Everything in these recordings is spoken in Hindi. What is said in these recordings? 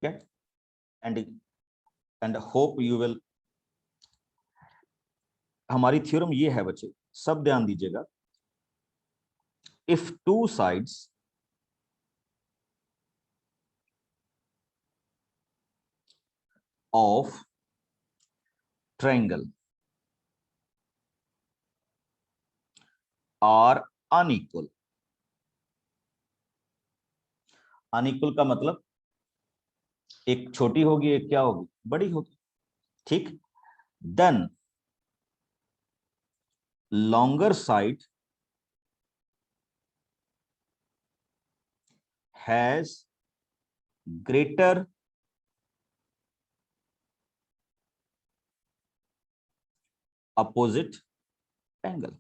get and hope you will। हमारी थ्योरम ये है बच्चे, सब ध्यान दीजिएगा। If two sides of triangle are unequal, unequal का मतलब एक छोटी होगी एक क्या होगी, बड़ी होगी, ठीक। Then longer side has greater opposite angle.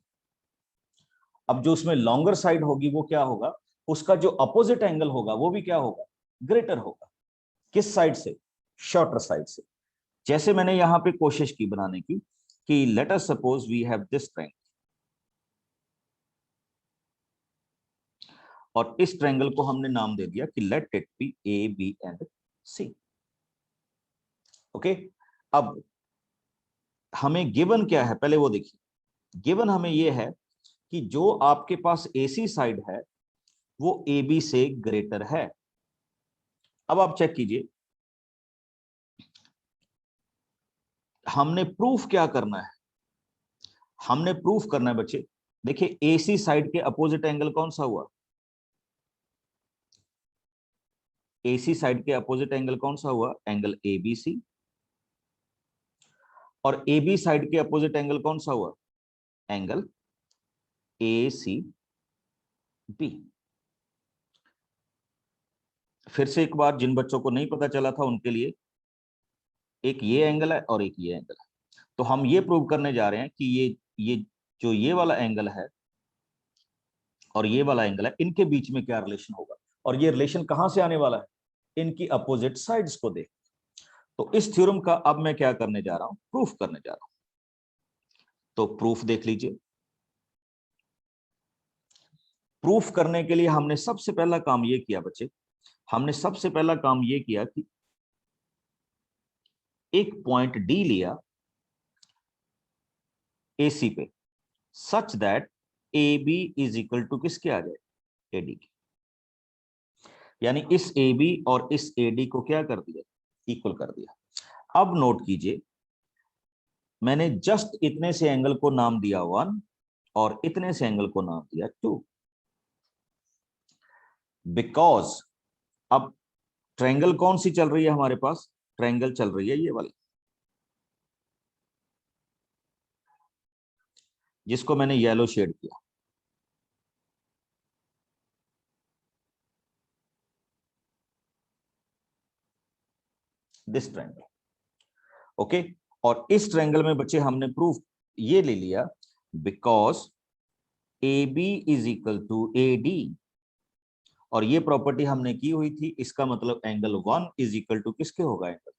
अब जो उसमें लॉन्गर साइड होगी वो क्या होगा, उसका जो अपोजिट एंगल होगा वो भी क्या होगा, ग्रेटर होगा। किस साइड से, शॉर्टर साइड से। जैसे मैंने यहां पे कोशिश की बनाने की कि let us suppose we have this triangle, और इस ट्रायंगल को हमने नाम दे दिया कि let it be A B and C. Okay, अब हमें गिवन क्या है पहले वो देखिए। गिवन हमें ये है कि जो आपके पास एसी साइड है वो ए बी से ग्रेटर है। अब आप चेक कीजिए, हमने प्रूफ क्या करना है, हमने प्रूफ करना है बच्चे। देखिए एसी साइड के अपोजिट एंगल कौन सा हुआ, एसी साइड के अपोजिट एंगल कौन सा हुआ, एंगल एबीसी। और एबी साइड के अपोजिट एंगल कौन सा हुआ, एंगल ए सी बी। फिर से एक बार, जिन बच्चों को नहीं पता चला था उनके लिए, एक ये एंगल है और एक ये एंगल है। तो हम ये प्रूव करने जा रहे हैं कि ये जो ये वाला एंगल है और ये वाला एंगल है, इनके बीच में क्या रिलेशन होगा। और ये रिलेशन कहां से आने वाला है, इनकी अपोजिट साइड्स को देख। तो इस थ्योरम का अब मैं क्या करने जा रहा हूं, प्रूफ करने जा रहा हूं। तो प्रूफ देख लीजिए। प्रूफ करने के लिए हमने सबसे पहला काम ये किया बच्चे, हमने सबसे पहला काम ये किया कि एक पॉइंट डी लिया एसी पे, such that A B is equal to किसके आ जाए, एडी के। यानी इस ए बी और इस एडी को क्या कर दिया, इक्वल कर दिया। अब नोट कीजिए, मैंने जस्ट इतने से एंगल को नाम दिया 1 और इतने से एंगल को नाम दिया 2, बिकॉज अब ट्रायंगल कौन सी चल रही है हमारे पास, ट्रायंगल चल रही है ये वाली, जिसको मैंने येलो शेड किया। This triangle, okay. और इस ट्रायंगल में बच्चे हमने प्रूफ ये ले लिया, because A B is equal to A D, और ये प्रॉपर्टी हमने की हुई थी, इसका मतलब एंगल 1 इज इक्वल टू किसके होगा, एंगल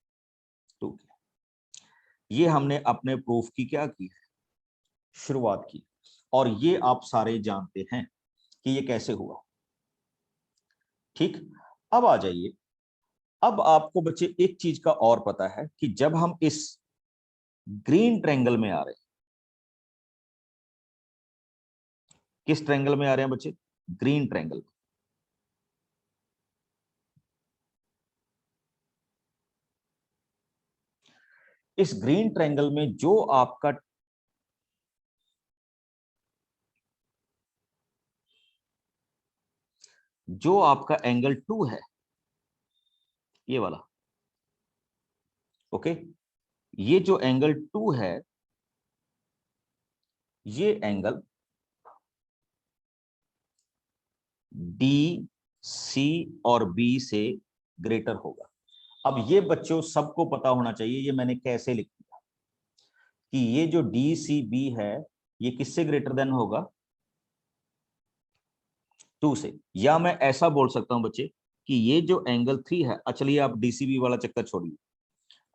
2 के। ये हमने अपने प्रूफ की क्या की है, शुरुआत की। और ये आप सारे जानते हैं कि ये कैसे हुआ, ठीक। अब आ जाइए, अब आपको बच्चे एक चीज का और पता है कि जब हम इस ग्रीन ट्रायंगल में आ रहे हैं, किस ट्रायंगल में आ रहे हैं बच्चे, ग्रीन ट्रायंगल। इस ग्रीन ट्रायंगल में जो आपका एंगल 2 है, ये वाला, ओके। ये जो एंगल 2 है, ये एंगल डी सी और बी से ग्रेटर होगा। अब ये बच्चों सबको पता होना चाहिए, ये मैंने कैसे लिख दिया कि ये जो डी सी बी है ये किससे ग्रेटर देन होगा, 2 से। या मैं ऐसा बोल सकता हूं बच्चे कि ये जो एंगल 3 है, चलिए आप डीसीबी वाला चक्कर छोड़िए,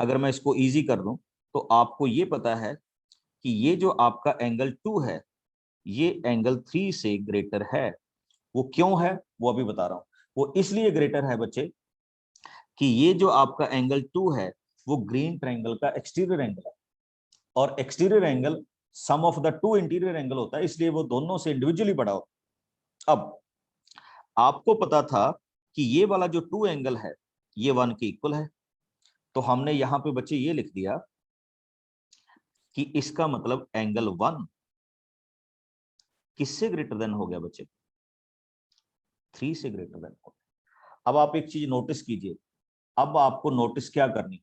अगर मैं इसको इजी कर दूं तो आपको ये पता है कि ये जो आपका एंगल 2 है ये एंगल 3 से ग्रेटर है। वो क्यों है वो अभी बता रहा हूं। वो इसलिए ग्रेटर है बच्चे कि ये जो आपका एंगल 2 है वो ग्रीन ट्रायंगल का एक्सटीरियर एंगल है, और exterior angle sum of the two interior angle होता है, इसलिए वो दोनों से इंडिविजुअली बड़ा होता है। अब आपको पता था कि ये वाला जो 2 एंगल है ये 1 के इक्वल है, तो हमने यहां पे बच्चे ये लिख दिया कि इसका मतलब एंगल 1 किससे ग्रेटर देन हो गया बच्चे? 3 से ग्रेटर देन हो गया। अब आप एक चीज नोटिस कीजिए, अब आपको नोटिस क्या करनी,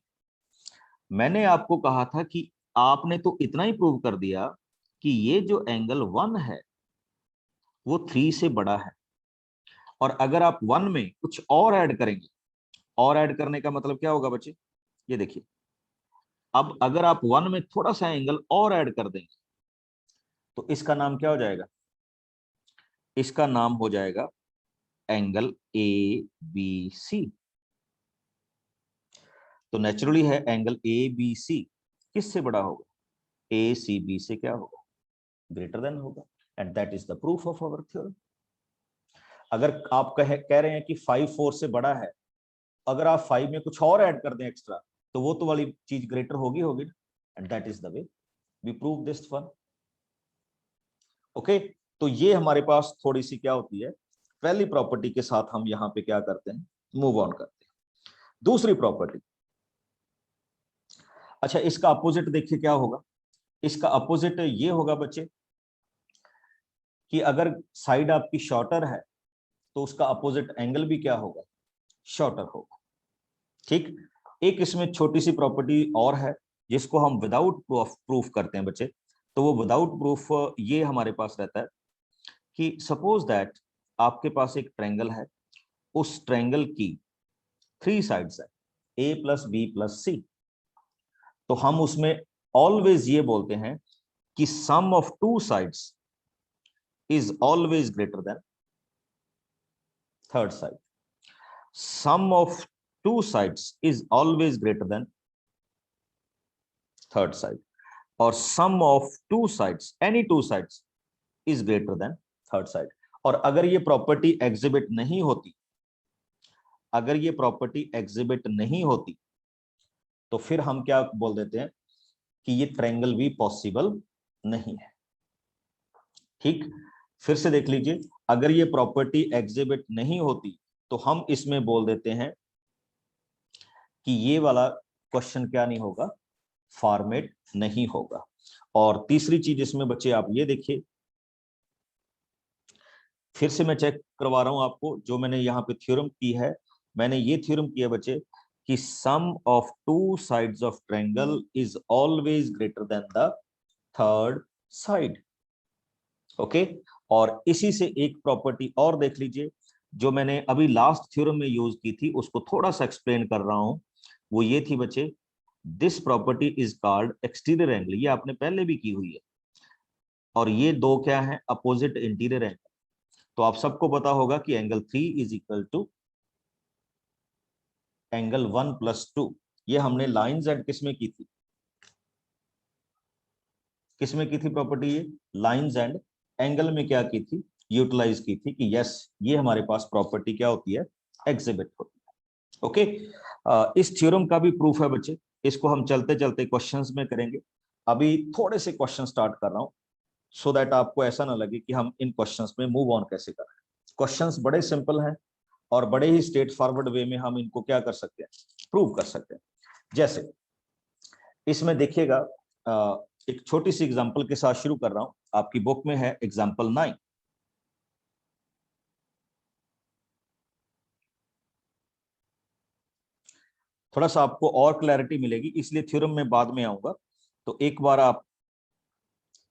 मैंने आपको कहा था कि आपने तो इतना ही प्रूव कर दिया कि ये जो एंगल 1 है वो 3 से बड़ा है, और अगर आप 1 में कुछ और ऐड करेंगे, और ऐड करने का मतलब क्या होगा बच्चे? ये देखिए, अब अगर आप 1 में थोड़ा सा एंगल और ऐड कर देंगे तो इसका नाम क्या हो जाएगा? इसका नाम हो जाएगा एंगल ए बी सी। तो नेचुरली है एंगल ए बी सी किससे बड़ा होगा? ए सी बी से क्या होगा? ग्रेटर देन होगा, and that is the proof of our theorem. अगर आप कह रहे हैं कि 5 4 से बड़ा है, अगर आप 5 में कुछ और ऐड कर दें एक्स्ट्रा, तो वो तो वाली चीज ग्रेटर होगी होगी, and that is the way we prove this one. Okay, तो ये हमारे पास थोड़ी सी क्या होती है, पहली प्रॉपर्टी के साथ हम यहां पे क्या करते हैं, मूव ऑन करते हैं। दूसरी प्रॉपर्टी, अच्छा इसका अपोजिट देखिए क्या होगा। इसका अपोजिट ये होगा बच्चे कि अगर साइड आपकी शॉर्टर है तो उसका अपोजिट एंगल भी क्या होगा? शॉर्टर होगा। ठीक, एक इसमें छोटी सी प्रॉपर्टी और है जिसको हम विदाउट प्रूफ करते हैं बच्चे। तो वो विदाउट प्रूफ ये हमारे पास रहता है कि सपोज दैट आपके पास एक ट्रायंगल है, उस ट्रायंगल की 3 साइड्स है, A plus B plus C. तो हम उसमें ऑलवेज ये बोलते हैं कि sum of 2 sides is always greater than third side. Sum of 2 sides is always greater than third side, और sum of 2 sides, any 2 sides is greater than third side। और अगर ये प्रॉपर्टी एग्जिबिट नहीं होती, अगर ये प्रॉपर्टी एग्जिबिट नहीं होती तो फिर हम क्या बोल देते हैं कि ये ट्रायंगल भी पॉसिबल नहीं है। ठीक, फिर से देख लीजिए, अगर ये प्रॉपर्टी एग्जिबिट नहीं होती तो हम इसमें बोल देते हैं कि ये वाला क्वेश्चन क्या नहीं होगा, फॉर्मेट नहीं होगा। और तीसरी चीज इसमें बच्चे आप ये देखिए, फिर से मैं चेक करवा रहा हूं आपको, जो मैंने यहाँ पे थ्योरम की है, मैंने ये थ्योरम किया बच्चे कि sum of 2 sides of triangle is always greater than the third side. Okay, और इसी से एक प्रॉपर्टी और देख लीजिए जो मैंने अभी लास्ट थ्योरम में यूज की थी, उसको थोड़ा सा एक्सप्लेन कर रहा हूं। वो ये थी बच्चे, this property is called exterior angle, ये आपने पहले भी की हुई है। और ये दो क्या है, अपोजिट इंटीरियर एंगल। तो आप सबको पता होगा कि angle 3 is equal to angle 1 plus 2। ये हमने लाइंस एंड किसमें की थी, किसमें की थी प्रॉपर्टी? ये लाइंस एंड एंगल में क्या की थी, यूटिलाइज की थी कि यस ये हमारे पास प्रॉपर्टी क्या होती है, एग्जिबिट होती है। ओके, इस थ्योरम का भी प्रूफ है बच्चे, इसको हम चलते चलते क्वेश्चंस में करेंगे। अभी थोड़े से क्वेश्चन स्टार्ट कर रहा हूं सो दैट आपको ऐसा ना लगे कि हम इन क्वेश्चंस में मूव ऑन कैसे कर रहे हैं। क्वेश्चंस बड़े सिंपल हैं और बड़े ही स्ट्रेट फॉरवर्ड वे में हम इनको क्या कर सकते हैं, प्रूव कर सकते हैं। जैसे इसमें देखिएगा, एक छोटी सी एग्जांपल के साथ शुरू कर रहा हूं, आपकी बुक में है एग्जांपल 9। थोड़ा सा आपको और क्लैरिटी मिलेगी, इसलिए थ्योरम में बाद में आऊंगा, तो एक बार आप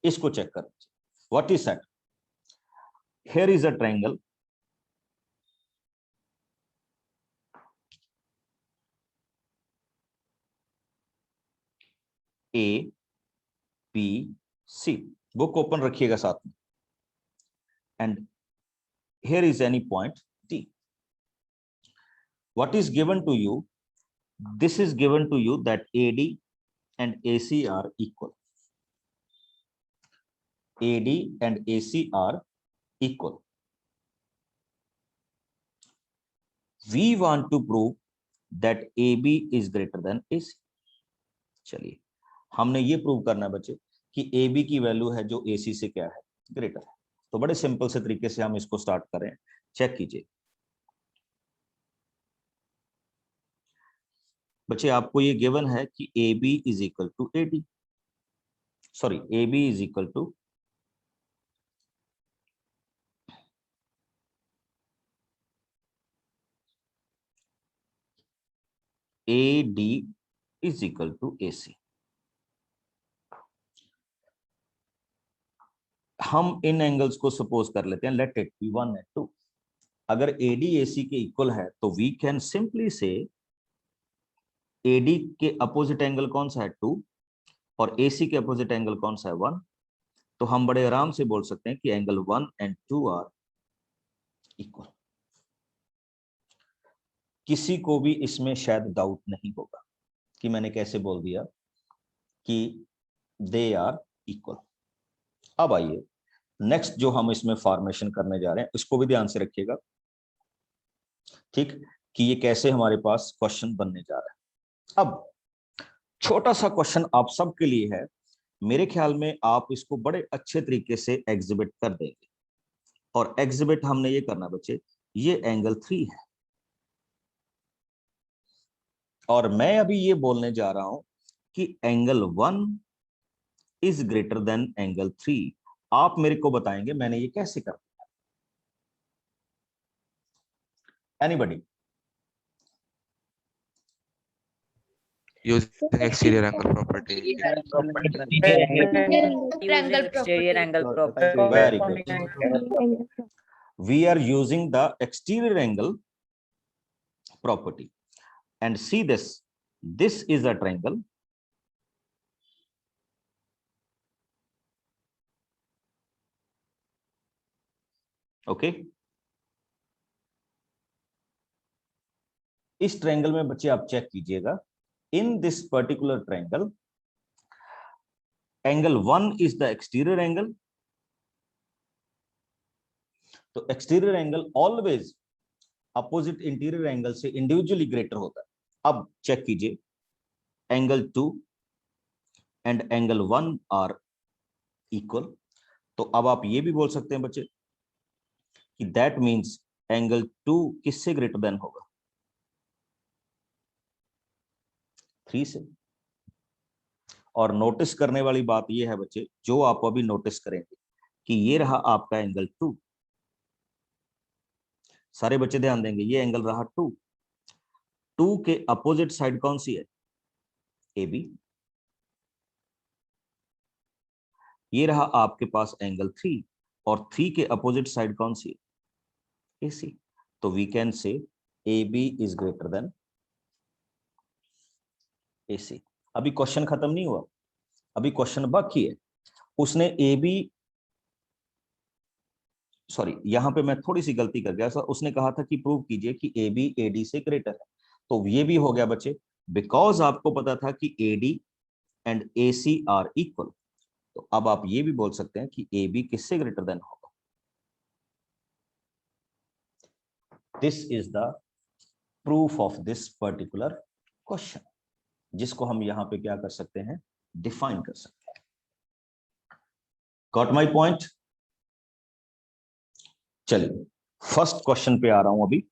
इसको चेक करें। What is that? Here is a triangle A B C, book open रखिएगा साथ में, and here is any point D. What is given to you? This is given to you that AD and AC are equal. AD and AC are equal. We want to prove that A B is greater than A C. चलिए हमने ये प्रूव करना है बच्चे कि ए बी की वैल्यू है जो ए सी से क्या है, ग्रेटर है। तो बड़े सिंपल से तरीके से हम इसको स्टार्ट करें, चेक कीजिए बच्चे। आपको ये गिवन है कि A B is equal to A D, sorry A B is equal to A D is equal to A C. हम इन एंगल्स को सपोज कर लेते हैं, लेट इट बी 1 एंड 2। अगर AD AC के इक्वल है तो वी कैन सिंपली से AD के अपोजिट एंगल कौन सा है 2 और AC के अपोजिट एंगल कौन सा है 1। तो हम बड़े आराम से बोल सकते हैं कि एंगल 1 एंड 2 आर इक्वल। किसी को भी इसमें शायद डाउट नहीं होगा कि मैंने कैसे बोल दिया कि दे आर इक्वल। अब आइए नेक्स्ट जो हम इसमें फॉर्मेशन करने जा रहे हैं इसको भी ध्यान से रखिएगा, ठीक, कि ये कैसे हमारे पास क्वेश्चन बनने जा रहा है। अब छोटा सा क्वेश्चन आप सबके लिए है, मेरे ख्याल में आप इसको बड़े अच्छे तरीके से एग्जिबिट कर देंगे। और एग्जिबिट हमने ये करना बच्चे, ये एंगल 3 है और मैं अभी ये बोलने जा रहा हूं कि angle 1 is greater then angle 3। आप मेरे को बताएंगे मैंने ये कैसे कर, anybody? using exterior angle property. Exterior angle property. Very good. We are using the exterior angle property. And see this. This is a triangle. Okay. इस ट्रायंगल में बच्चे आप चेक कीजिएगा, in this particular triangle angle 1 is the exterior angle. तो exterior angle always opposite interior angle से इंडिविजुअली ग्रेटर होता है। अब चेक कीजिए, angle 2 and angle 1 are equal. तो अब आप ये भी बोल सकते हैं बच्चे कि दैट मींस एंगल 2 किससे ग्रेटर देन होगा, 3 से। और नोटिस करने वाली बात यह है बच्चे, जो आप अभी नोटिस करेंगे कि ये रहा आपका एंगल 2। सारे बच्चे ध्यान देंगे, ये एंगल रहा 2 के अपोजिट साइड कौन सी है, ए बी। ये रहा आपके पास एंगल 3 और 3 के अपोजिट साइड कौन सी है, ए सी। तो we can say A B is greater than A C. अभी क्वेश्चन खत्म नहीं हुआ, अभी क्वेश्चन बाकी है। उसने ए बी, सॉरी यहां पे मैं थोड़ी सी गलती कर गया सर, उसने कहा था कि प्रूव कीजिए कि ए बी ए डी से ग्रेटर है। तो ये भी हो गया बच्चे, बिकॉज आपको पता था कि A D and A C are equal. तो अब आप ये भी बोल सकते हैं कि ए बी किससे ग्रेटर देन होगा। This is the proof of this particular question, जिसको हम यहां पे क्या कर सकते हैं, डिफाइन कर सकते हैं। Got my point? चलिए फर्स्ट क्वेश्चन पे आ रहा हूं अभी,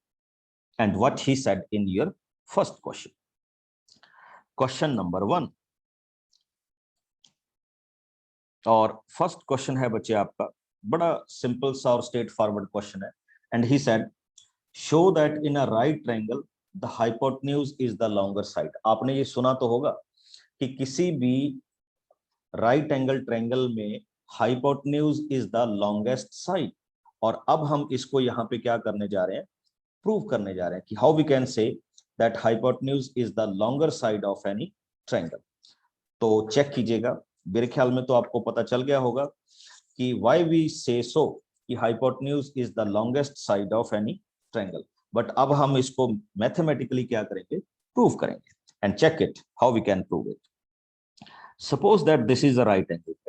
and what he said in your first question. Question number 1, और फर्स्ट क्वेश्चन है बच्चे आपका बड़ा सिंपल सा और स्ट्रेट फॉरवर्ड क्वेश्चन है। And he said show that in a right triangle the hypotenuse is the longer side. आपने ये सुना तो होगा कि किसी भी राइट एंगल ट्रायंगल में hypotenuse is the longest side. और अब हम इसको यहाँ पे क्या करने जा रहे हैं, प्रूव करने जा रहे हैं कि how we can say that hypotenuse is the longer side of any triangle. तो चेक कीजिएगा, मेरे ख्याल में तो आपको पता चल गया होगा कि व्हाई वी से सो कि hypotenuse is the longest side of any triangle. But अब हम इसको मैथमेटिकली क्या करेंगे, प्रूव करेंगे। And check it how we can prove it. Suppose that this is a right angle triangle.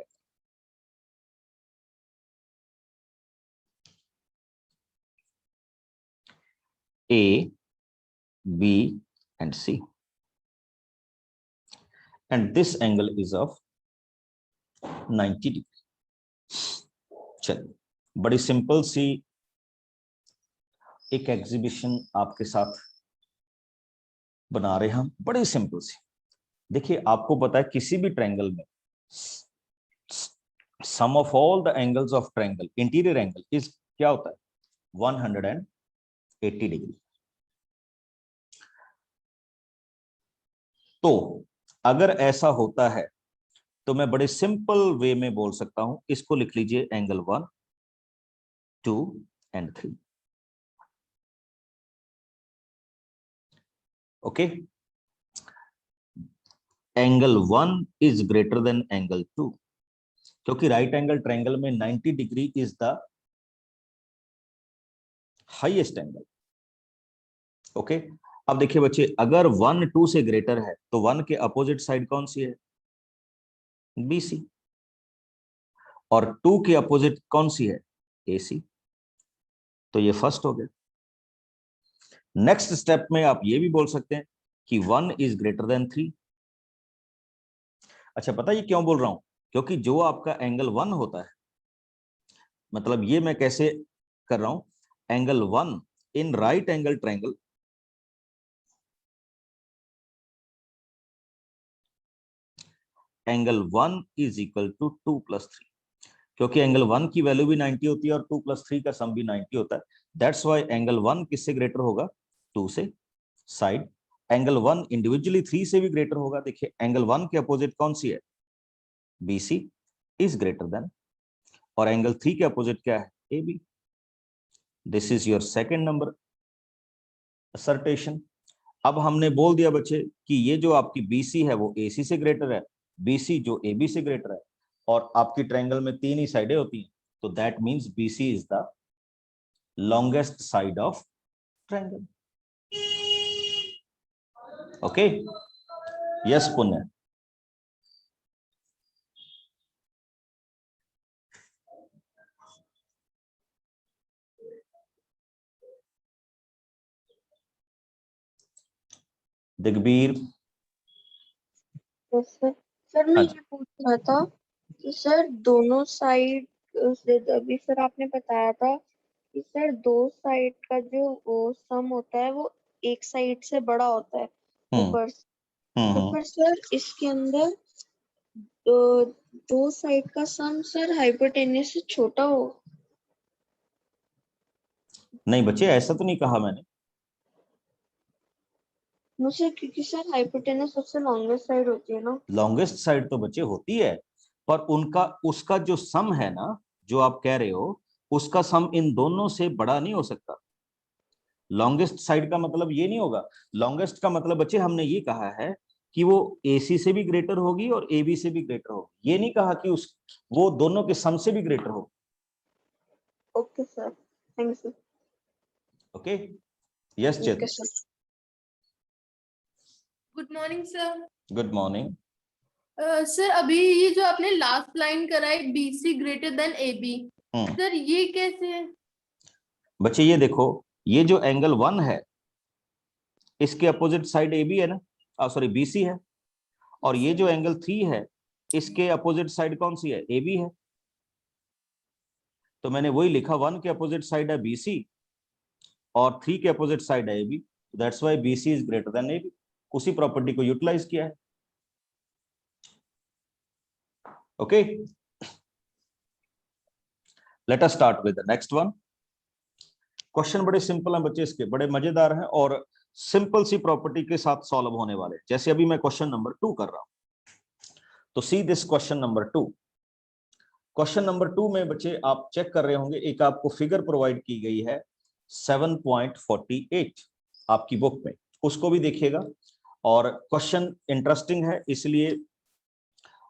A, B and C. And this angle is of 90 degree. चलिए, बड़ी सिंपल सी एक एग्जीबिशन आपके साथ बना रहे हैं हम, बड़ी सिंपल सी। देखिए, आपको पता है किसी भी ट्रायंगल में sum of all the angles of triangle, interior angle is क्या होता है, 180 डिग्री। तो अगर ऐसा होता है तो मैं बड़े सिंपल वे में बोल सकता हूं, इसको लिख लीजिए angle 1, 2 and 3। Okay, angle 1 is greater then angle 2, क्योंकि राइट एंगल ट्रायंगल में 90 degree is the highest angle. Okay, अब देखिए बच्चे, अगर 1 2 से ग्रेटर है तो 1 के अपोजिट साइड कौन सी है, BC, और 2 के अपोजिट कौन सी है, AC। तो ये फर्स्ट हो गया। नेक्स्ट स्टेप में आप ये भी बोल सकते हैं कि 1 इज ग्रेटर देन 3। अच्छा, पता ये क्यों बोल रहा हूं, क्योंकि जो आपका एंगल 1 होता है, मतलब ये मैं कैसे कर रहा हूं, angle 1 in right angle triangle, angle 1 is equal to 2 + 3, क्योंकि एंगल 1 की वैल्यू भी 90 होती है और 2 + 3 का सम भी 90 होता है। दैट्स व्हाई एंगल 1 किससे ग्रेटर होगा, 2 से। साइड एंगल 1 इंडिविजुअली 3 से भी ग्रेटर होगा। देखिए, एंगल 1 के अपोजिट कौन सी है, BC इज ग्रेटर देन, और एंगल 3 के अपोजिट क्या है, AB। This is your second number assertion. अब हमने बोल दिया बच्चे कि ये जो आपकी BC है वो AC से ग्रेटर है, BC जो AB से ग्रेटर है, और आपकी ट्रायंगल में 3 ही साइडें होती हैं, तो that means BC is the longest side of triangle. Okay, yes पुण्य। दिग्बीर, तो सर मैं हाँ ये पूछ रहा था कि सर दोनों साइड से, अभी सर आपने बताया था कि सर दो साइड का जो वो सम होता है वो एक साइड से बड़ा होता है हम्म ऊपर से। हम्म तो हम्म। फिर सर इसके अंदर दो साइड का सम सर हाइपोटेन्यूज से छोटा हो। नहीं बच्चे, ऐसा तो नहीं कहा मैंने। मुझे, क्योंकि सर हाइपोटेन्यूज सबसे लॉन्गेस्ट साइड होती है ना। लॉन्गेस्ट साइड तो बच्चे होती है, पर उनका उसका जो सम है ना, जो आप कह रहे हो, उसका सम इन दोनों से बड़ा नहीं हो सकता। लॉन्गेस्ट साइड का मतलब ये नहीं होगा। लॉन्गेस्ट का मतलब बच्चे हमने ये कहा है कि वो AC से भी ग्रेटर होगी और AB से भी ग्रेटर होगी, ये नहीं कहा कि उस वो दोनों के सम से भी ग्रेटर होगी। Okay sir, thank you. Okay, yes okay चेत, sir. Good morning sir. Good morning. Sir अभी ये जो आपने लास्ट लाइन करा है BC greater than AB, sir ये कैसे है? बच्चे ये देखो, ये जो एंगल 1 है इसके अपोजिट साइड AB है ना, सॉरी BC है, और ये जो एंगल 3 है इसके अपोजिट साइड कौन सी है, AB है। तो मैंने वही लिखा, 1 के अपोजिट साइड है BC और 3 के अपोजिट साइड है AB, that's why BC is greater than AB। उसी प्रॉपर्टी को यूटिलाइज किया है। Okay, let us start with the next one. Question बड़े सिंपल हैं बच्चे, इसके बड़े मजेदार हैं और सिंपल सी प्रॉपर्टी के साथ सॉल्व होने वाले, जैसे अभी मैं क्वेश्चन नंबर 2 कर रहा हूं। तो see this question number 2। Question number 2 में बच्चे आप चेक कर रहे होंगे, एक आपको फिगर प्रोवाइड की गई है 7.48 आपकी बुक में, उसको भी देखिएगा। और क्वेश्चन इंटरेस्टिंग है इसलिए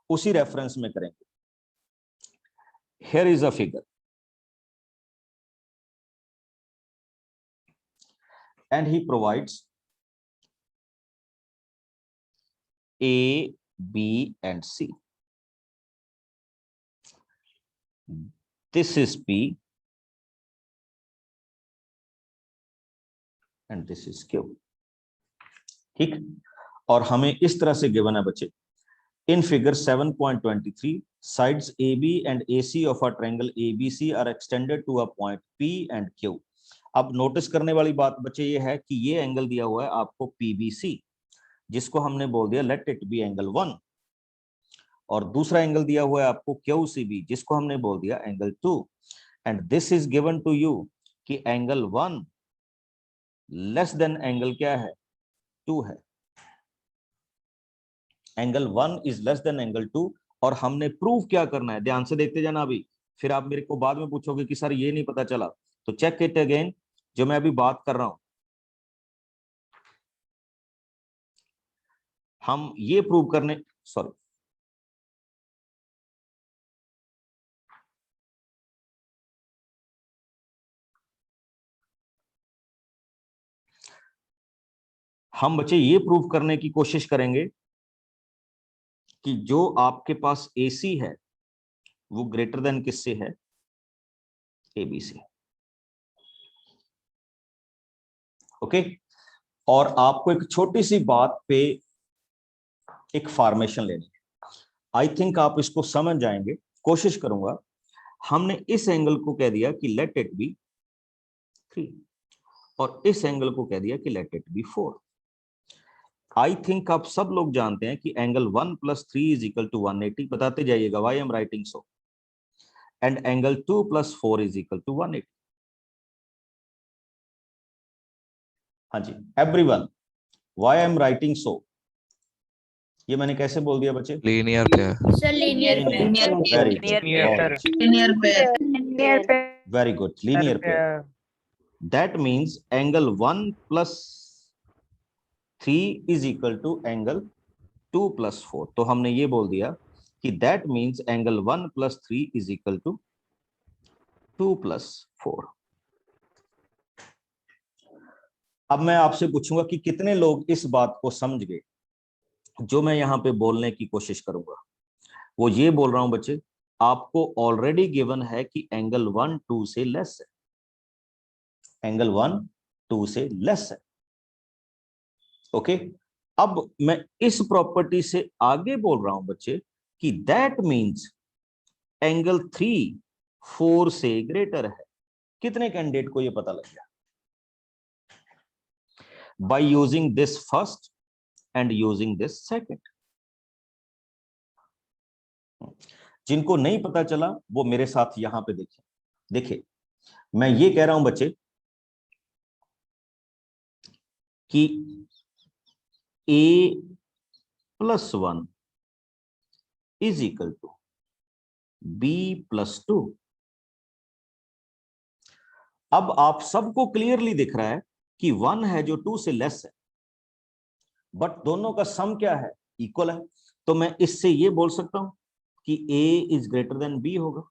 उसी रेफरेंस में करेंगे। Here is a figure and he provides A, B, and C. This is P and this is Q. ठीक, और हमें इस तरह से गिवन है बच्चे, in figure 7.23 sides AB and AC of a triangle ABC are extended to a point P and Q। अब नोटिस करने वाली बात बच्चे ये है कि ये एंगल दिया हुआ है आपको PBC, जिसको हमने बोल दिया लेट इट बी एंगल 1, और दूसरा एंगल दिया हुआ है आपको QCB, जिसको हमने बोल दिया angle 2, and this is given to you कि एंगल 1 लेस देन एंगल क्या है, 2 है। Angle 1 is less than angle 2, और हमने प्रूव क्या करना है, ध्यान से देखते जाना अभी, फिर आप मेरे को बाद में पूछोगे कि सर ये नहीं पता चला, तो चेक इट अगेन, जो मैं अभी बात कर रहा हूं, हम ये प्रूव करने, सॉरी हम बच्चे ये प्रूव करने की कोशिश करेंगे कि जो आपके पास AC है वो ग्रेटर देन किससे है, AB से। ओके, और आपको एक छोटी सी बात पे एक फॉर्मेशन लेनी है, आई थिंक आप इसको समझ जाएंगे, कोशिश करूंगा। हमने इस एंगल को कह दिया कि लेट इट बी 3, और इस एंगल को कह दिया कि let it B 4। I think आप सब लोग जानते हैं कि एंगल 1 + 3 इज इक्वल टू 180, बताते जाइएगा why I am writing so, and angle 2 + 4 is equal to 180। हाँ जी everyone, why I am writing so, ये मैंने कैसे बोल दिया बच्चे, linear pair sir linear very good, Linear pair. Very good, linear pair. That means angle 1 + 3 is equal to angle 2 + 4, तो हमने ये बोल दिया कि that means angle 1 + 3 is equal to 2 + 4। अब मैं आपसे पूछूंगा कि कितने लोग इस बात को समझ गए जो मैं यहां पे बोलने की कोशिश करूंगा। वो ये बोल रहा हूं बच्चे, आपको ऑलरेडी गिवन है कि एंगल 1 2 से लेस है, एंगल 1 2 से लेस है। ओके, अब मैं इस प्रॉपर्टी से आगे बोल रहा हूं बच्चे कि दैट मींस एंगल 3 4 से ग्रेटर है। कितने कैंडिडेट को यह पता लग गया, by using this first and using this second. जिनको नहीं पता चला वो मेरे साथ यहां पे देखिए, देखिए मैं ये कह रहा हूं बच्चे कि A + 1 is equal to B + 2। अब आप सबको क्लियरली दिख रहा है कि 1 है जो 2 से लेस है, बट दोनों का सम क्या है, इक्वल है। तो मैं इससे ये बोल सकता हूं कि A is greater then B होगा,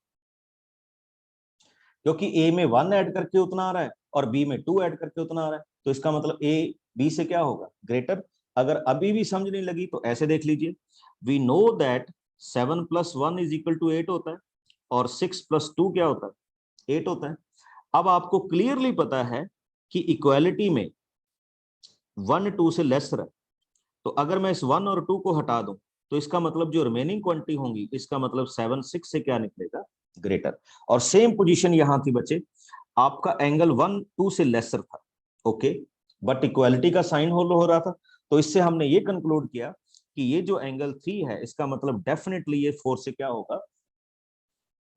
क्योंकि A में 1 ऐड करके उतना आ रहा है और B में 2 ऐड करके उतना आ रहा है, तो इसका मतलब A B से क्या होगा, ग्रेटर। अगर अभी भी समझ नहीं लगी तो ऐसे देख लीजिए, we know that 7 + 1 is equal to 8 होता है, और 6 + 2 क्या होता है, 8 होता है। अब आपको क्लियरली पता है कि इक्वालिटी में 1 2 से लेस है, तो अगर मैं इस 1 और 2 को हटा दूं तो इसका मतलब जो रिमेनिंग क्वांटिटी होंगी, इसका मतलब 7 6 से क्या निकलेगा, ग्रेटर। और सेम पोजीशन यहां थी बच्चे, आपका एंगल 1 2 से लेसर था, ओके, बट इक्वालिटी का साइन हो रहा था, तो इससे हमने ये कंक्लूड किया कि ये जो एंगल 3 है इसका मतलब डेफिनेटली ये 4 से क्या होगा,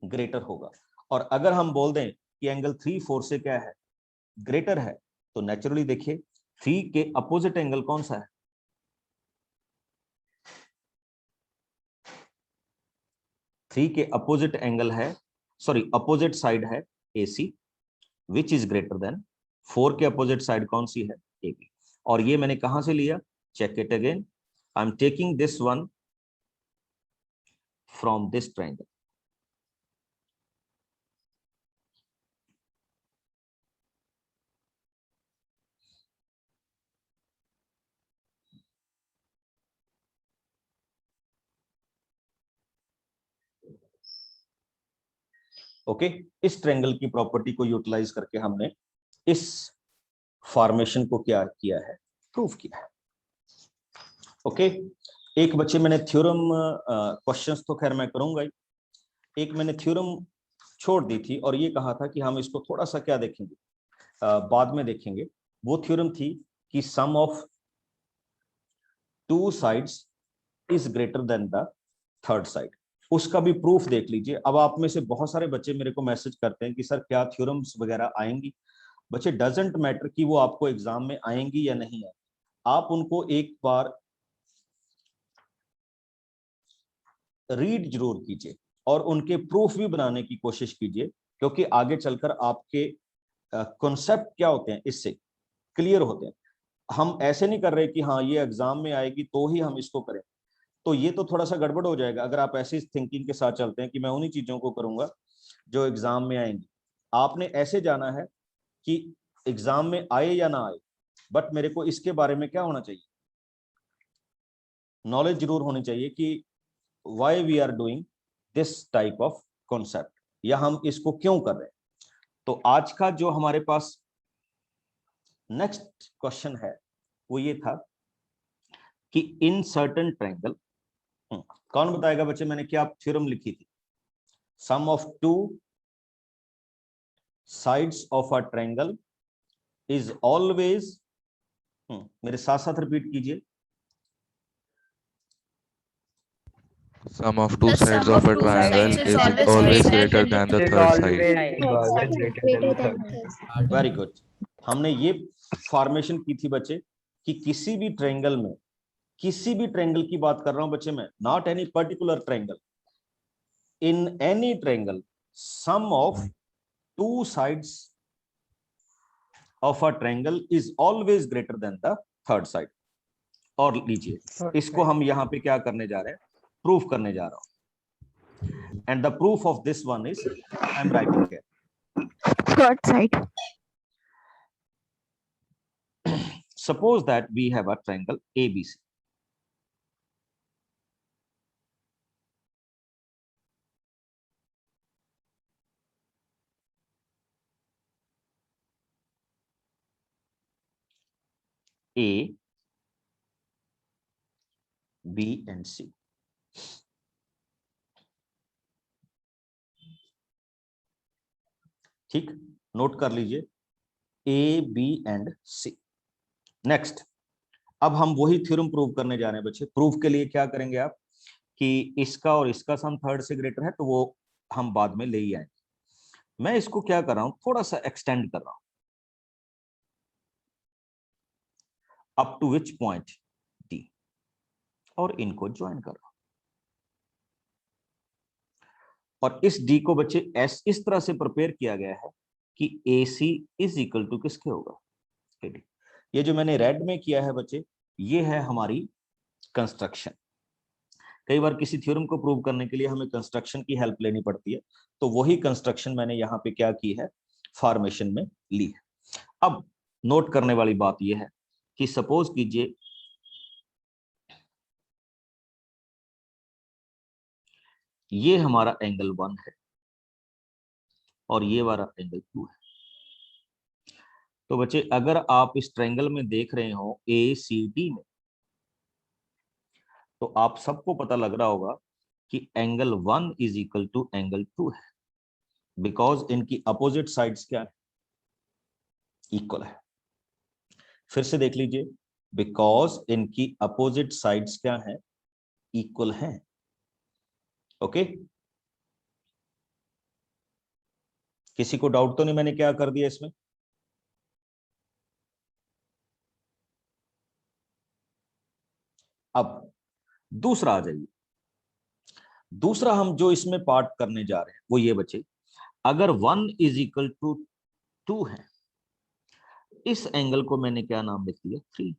ग्रेटर होगा। और अगर हम बोल दें कि एंगल 3 4 से क्या है, ग्रेटर है, तो नेचुरली देखिए 3 के अपोजिट एंगल कौन सा है, 3 के अपोजिट एंगल है, सॉरी अपोजिट साइड है AC, which is greater then 4 के अपोजिट साइड कौन सी है, AB। और ये मैंने कहां से लिया, check it again, I am taking this one from this triangle. Okay, इस ट्रायंगल की प्रॉपर्टी को यूटिलाइज करके हमने इस फॉर्मेशन को क्या किया है, प्रूव किया है। ओके, एक बच्चे मैंने थ्योरम क्वेश्चंस तो खैर मैं करूंगा ही, एक मैंने थ्योरम छोड़ दी थी और ये कहा था कि हम इसको थोड़ा सा क्या देखेंगे, बाद में देखेंगे। वो थ्योरम थी कि sum of two sides is greater than the third side. उसका भी प्रूफ देख लीजिए। अब आप में से बहुत सारे बच्चे मेरे को मैसेज करते हैं कि सर क्या थ्योरम्स वगैरह आएंगी। बच्चे डजंट मैटर कि वो आपको एग्जाम में आएंगी या नहीं आएंगी, आप उनको एक बार रीड जरूर कीजिए और उनके प्रूफ भी बनाने की कोशिश कीजिए, क्योंकि आगे चलकर आपके कॉन्सेप्ट क्या होते हैं इससे क्लियर होते हैं। हम ऐसे नहीं कर रहे कि हाँ ये एग्जाम में आएगी तो ही हम इसको करें, तो ये तो थोड़ा सा गड़बड़ हो जाएगा अगर आप ऐसी थिंकिंग के साथ चलते हैं कि मैं उन्हीं चीजों को करूंगा जो एग्जाम में आएंगी। आपने ऐसे जाना है कि एग्जाम में आए या ना आए, बट मेरे को इसके बारे में क्या होना चाहिए, नॉलेज जरूर होनी चाहिए कि why we are doing this type of concept, या हम इसको क्यों कर रहे हैं। तो आज का जो हमारे पास नेक्स्ट क्वेश्चन है वो ये था कि इन सर्टेन ट्रायंगल, कौन बताएगा बच्चे मैंने क्या थ्योरम लिखी थी, sum of two sides of a triangle is always, मेरे साथ साथ रिपीट कीजिए, Sum of two The sides sum of of a two triangle sides is is always greater greater than than the It is third always side. greater than third. Very good. हमने ये फॉर्मेशन की थी बच्चे कि किसी भी ट्रायंगल में, किसी भी ट्रायंगल की बात कर रहा हूं बच्चे मैं, not any particular triangle, in any triangle sum of two sides of a triangle is always greater than the third side. और लीजिए इसको हम यहां पे क्या करने जा रहे हैं, प्रूफ करने जा रहा हूं। And the proof of this one is I am writing here, Third side. suppose that we have a triangle ABC. A, B and C. ठीक, नोट कर लीजिए A, B and C। Next, अब हम वही थ्योरम प्रूव करने जा रहे हैं बच्चे। प्रूफ के लिए क्या करेंगे आप कि इसका और इसका सम थर्ड से ग्रेटर है, तो वो हम बाद में ले ही आएंगे। मैं इसको क्या कर रहा हूं, थोड़ा सा एक्सटेंड कर रहा हूं up to which point D, और इनको ज्वाइन कर रहा हूं। और इस D को बच्चे इस तरह से प्रिपेयर किया गया है कि AC इज इक्वल टू किसके होगा, AD। ये जो मैंने रेड में किया है बच्चे, ये है हमारी कंस्ट्रक्शन। कई बार किसी थ्योरम को प्रूव करने के लिए हमें कंस्ट्रक्शन की हेल्प लेनी पड़ती है, तो वही कंस्ट्रक्शन मैंने यहाँ पे क्या की है, फॉर्मेशन में ली है। अब नोट करने वाली बात यह है कि सपोज कीजिए ये हमारा एंगल 1 है और ये वाला एंगल 2 है। तो बच्चे अगर आप इस ट्रायंगल में देख रहे हो ACD में, तो आप सबको पता लग रहा होगा कि angle 1 is equal to angle 2 है, बिकॉज इनकी अपोजिट साइड्स क्या है, इक्वल है। फिर से देख लीजिए, बिकॉज इनकी अपोजिट साइड्स क्या है, इक्वल हैं। ओके, किसी को डाउट तो नहीं मैंने क्या कर दिया इसमें? अब दूसरा आ जाइए। दूसरा हम जो इसमें पार्ट करने जा रहे हैं वो ये बच्चे, अगर 1 इज इक्वल टू 2 है, इस एंगल को मैंने क्या नाम लिख दिया, 3।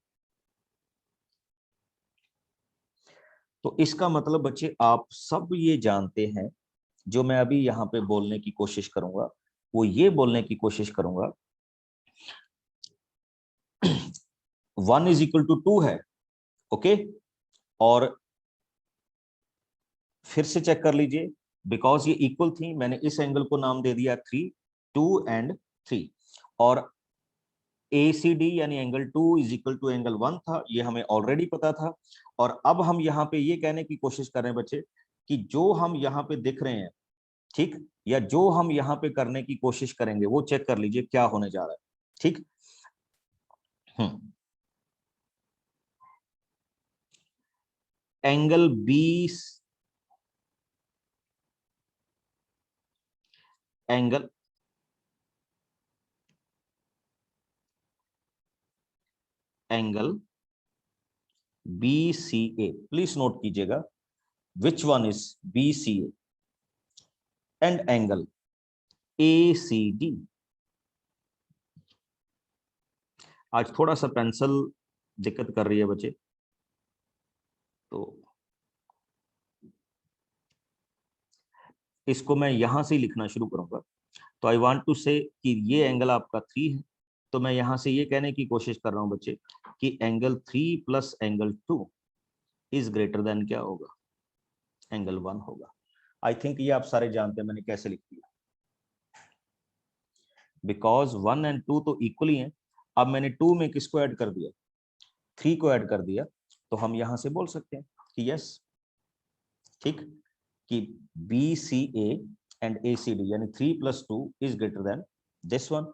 तो इसका मतलब बच्चे आप सब ये जानते हैं, जो मैं अभी यहां पे बोलने की कोशिश करूंगा वो ये बोलने की कोशिश करूंगा 1 इज इक्वल टू 2 है, ओके। और फिर से चेक कर लीजिए, बिकॉज ये इक्वल थी, मैंने इस एंगल को नाम दे दिया 3, 2 एंड 3। और ACD यानी angle 2 is equal to angle 1 था, ये हमें ऑलरेडी पता था। और अब हम यहाँ पे ये कहने की कोशिश कर रहे हैं बच्चे कि जो हम यहाँ पे दिख रहे हैं, ठीक, या जो हम यहाँ पे करने की कोशिश करेंगे वो चेक कर लीजिए क्या होने जा रहा है। ठीक, angle B, angle angle BCA, please note कीजिएगा which one is BCA and angle ACD। आज थोड़ा सा पेंसिल दिक्कत कर रही है बच्चे, तो इसको मैं यहां से ही लिखना शुरू करूंगा। तो आई वांट टू से कि ये एंगल आपका 3 है, तो मैं यहां से ये कहने की कोशिश कर रहा हूं बच्चे कि angle 3 plus angle 2 is greater then क्या होगा, एंगल 1 होगा। आई थिंक ये आप सारे जानते हैं मैंने कैसे लिख दिया, बिकॉज 1 एंड 2 तो इक्वली हैं। अब मैंने 2 में किसको ऐड कर दिया, 3 को ऐड कर दिया, तो हम यहां से बोल सकते हैं कि यस, ठीक, कि BCA एंड ACD यानी 3 plus 2 is greater then this one.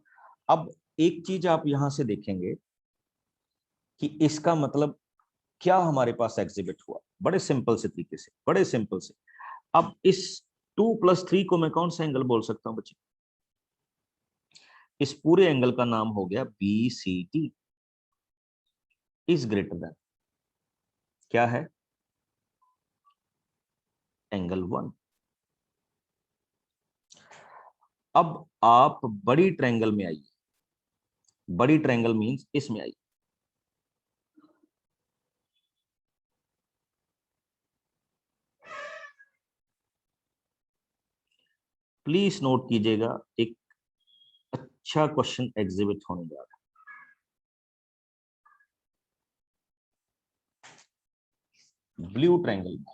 अब एक चीज आप यहां से देखेंगे कि इसका मतलब क्या हमारे पास एग्जिबिट हुआ, बड़े सिंपल से तरीके से, बड़े सिंपल से। अब इस 2 प्लस 3 को मैं कौन सा एंगल बोल सकता हूं बच्चे, इस पूरे एंगल का नाम हो गया BCD इज ग्रेटर देन क्या है, एंगल 1। अब आप बड़ी ट्रायंगल में आइए, बड़ी ट्रायंगल मींस इसमें आइए। प्लीज नोट कीजिएगा, एक अच्छा क्वेश्चन एग्जिबिट होने जा रहा है ब्लू ट्रायंगल में,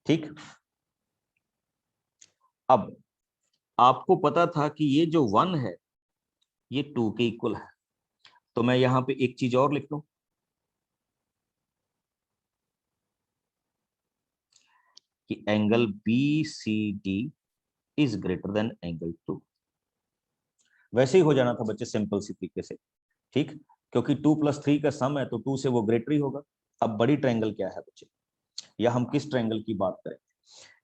ठीक। अब आपको पता था कि ये जो 1 है ये 2 के इक्वल है, तो मैं यहां पे एक चीज और लिख लूं कि angle BCD is greater then angle 2। वैसे ही हो जाना था बच्चे सिंपल सी तरीके से, ठीक, क्योंकि 2 प्लस 3 का सम है तो 2 से वो ग्रेटर ही होगा। अब बड़ी ट्रायंगल क्या है बच्चे, या हम किस ट्रायंगल की बात करें,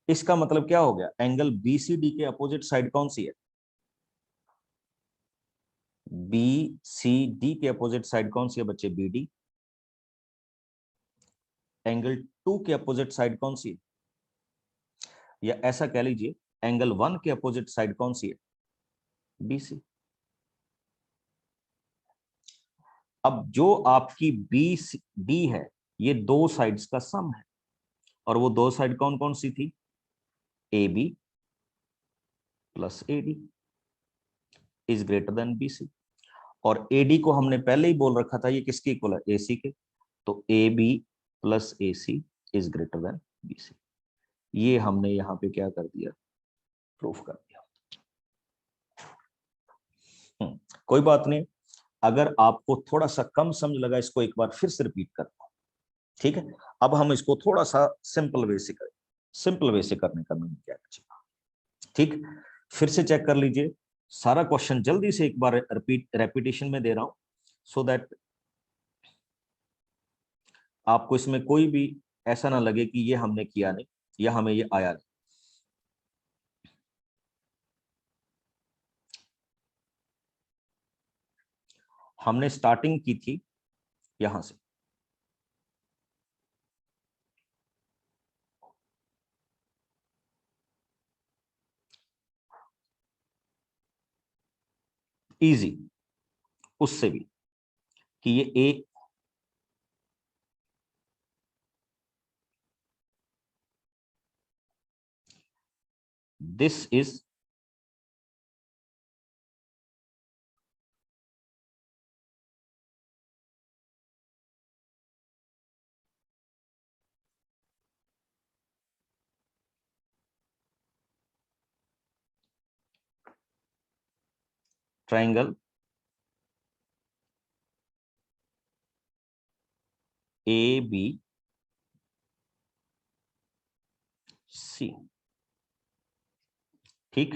इसका मतलब क्या हो गया, एंगल BCD के अपोजिट साइड कौन सी है, BCD के अपोजिट साइड कौन सी है बच्चे, BD। एंगल 2 के अपोजिट साइड कौन सी है, या ऐसा कह लीजिए एंगल 1 के अपोजिट साइड कौन सी है, BC। अब जो आपकी BD है ये दो साइड्स का सम है, और वो दो साइड कौन कौन सी थी, AB plus AD is greater then BC। और AD को हमने पहले ही बोल रखा था ये किसके इक्वल है, AC के, तो AB plus AC is greater then BC। ये हमने यहाँ पे क्या कर दिया, प्रूफ कर दिया। कोई बात नहीं, अगर आपको थोड़ा सा कम समझ लगा इसको एक बार फिर से रिपीट करता हूं, ठीक है। अब हम इसको थोड़ा सा सिंपल वे से करें, सिंपल वे से करने का मैंने क्या चाहिए, ठीक। फिर से चेक कर लीजिए सारा क्वेश्चन, जल्दी से एक बार रेपिटेशन में दे रहा हूं, सो दैट आपको इसमें कोई भी ऐसा ना लगे कि ये हमने किया नहीं या हमें ये आया नहीं। हमने स्टार्टिंग की थी यहां से, इजी उससे भी, कि ये A, this is triangle A B C, ठीक।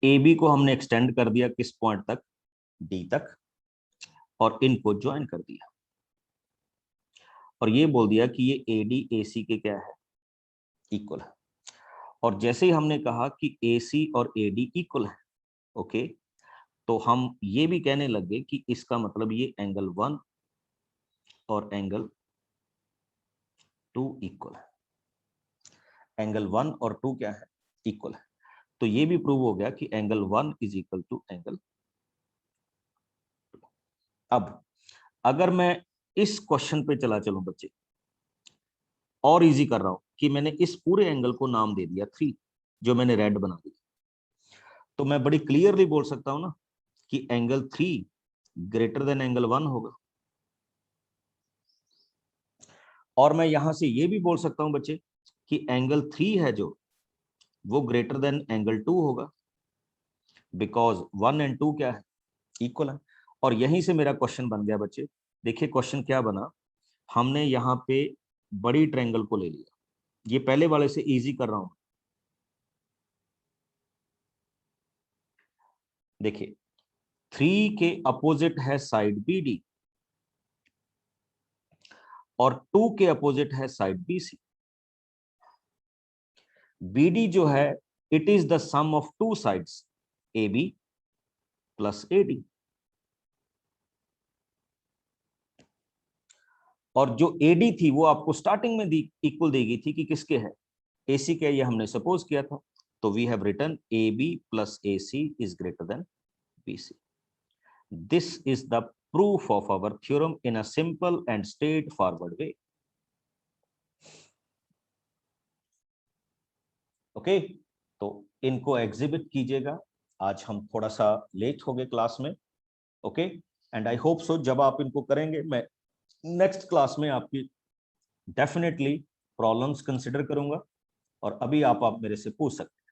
ए बी को हमने एक्सटेंड कर दिया किस पॉइंट तक, डी तक, और इनको ज्वाइन कर दिया और ये बोल दिया कि ये ए डी ए सी के क्या है, इक्वल है। और जैसे ही हमने कहा कि ए सी और ए डी इक्वल है, ओके, तो हम ये भी कहने लगे कि इसका मतलब ये एंगल 1 और एंगल 2 इक्वल है। एंगल 1 और 2 क्या है, इक्वल है। तो ये भी प्रूव हो गया कि angle 1 is equal to angle 2। अब अगर मैं इस क्वेश्चन पे चला चलूं बच्चे, और इजी कर रहा हूं कि मैंने इस पूरे एंगल को नाम दे दिया 3, जो मैंने रेड बना दिया, तो मैं बड़ी क्लियरली बोल सकता हूं ना कि एंगल 3 ग्रेटर देन एंगल 1 होगा। और मैं यहां से ये भी बोल सकता हूं बच्चे कि एंगल 3 है जो, वो ग्रेटर देन एंगल 2 होगा, बिकॉज 1 एंड 2 क्या है, इक्वल है। और यहीं से मेरा क्वेश्चन बन गया बच्चे। देखिए क्वेश्चन क्या बना, हमने यहाँ पे बड़ी ट्रायंगल को ले लिया, ये पहले वाले से इजी कर रहा हूं। देखिए 3 के अपोजिट है साइड बी डी और 2 के अपोजिट है side B C. B D जो है, it is the sum of 2 sides A B plus A D. और जो एडी थी वो आपको स्टार्टिंग में इक्वल दी गई थी कि किसके है, एसी के, ये हमने सपोज किया था। तो we have written A B plus A C is greater than B C. This is the proof of our theorem in a simple and straightforward way. Okay, तो इनको एग्जिबिट कीजिएगा। आज हम थोड़ा सा लेट हो गए क्लास में, okay, and I hope so जब आप इनको करेंगे, मैं नेक्स्ट क्लास में आपकी डेफिनेटली प्रॉब्लम्स कंसिडर करूंगा और अभी आप मेरे से पूछ सकते हैं।